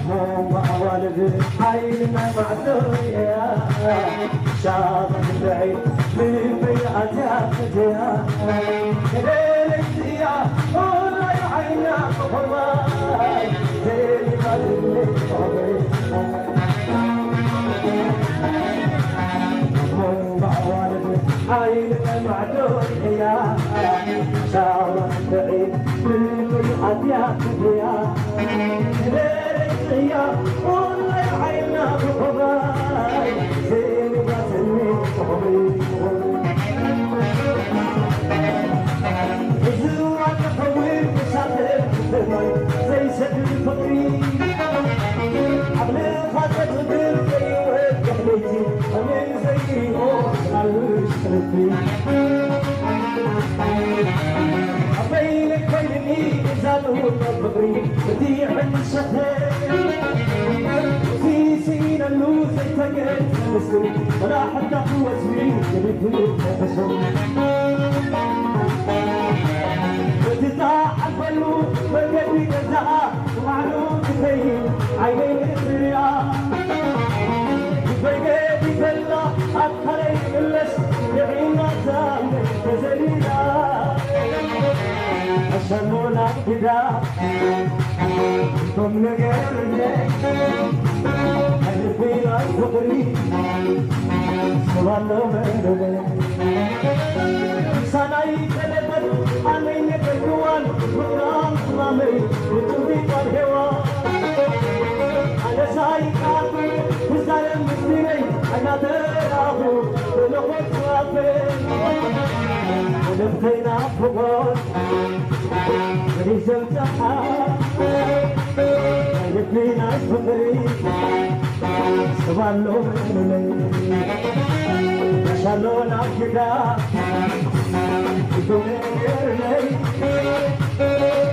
والد حينا معدوية شاطر بعيد من بيئتها فتيها ليلك يا والله يا عينك حرماي زين قلبي والد حينا معدوية شاطر بعيد من بيئتها فتيها يا والله يا عينا بخباي زين بسني صبري زوعك طويل بشاطر زي شكل فقري عقل خاطر غدر زي وهد قهلتي انا زي موت على شرفي بينك بيني زالوا الفقري بديع الشتاء في سنين اللوز اتفقت مسكري ولا حتى قوة سنين جريت التفشل وتطاح الفلوس بقلبي جزاء ومعلوم تبين عيني الرياء بقلبي كلا أدخلي كلش يعين نظام تزليلا شمونا كدا ثم نقرنا حلفينا الفقري سوالو مردنا سناي تلبن علينا كدوان قرآن سلامي وتوبي بالهوا أنا سايقات وزارم مسيري أنا تراهو ولقد صافي ونبتينا فقط ريزل تحا يبنينا فقري سوالو مني شالونا كدا يدوني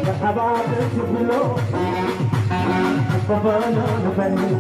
مرحبا بسفلو فبانا نبني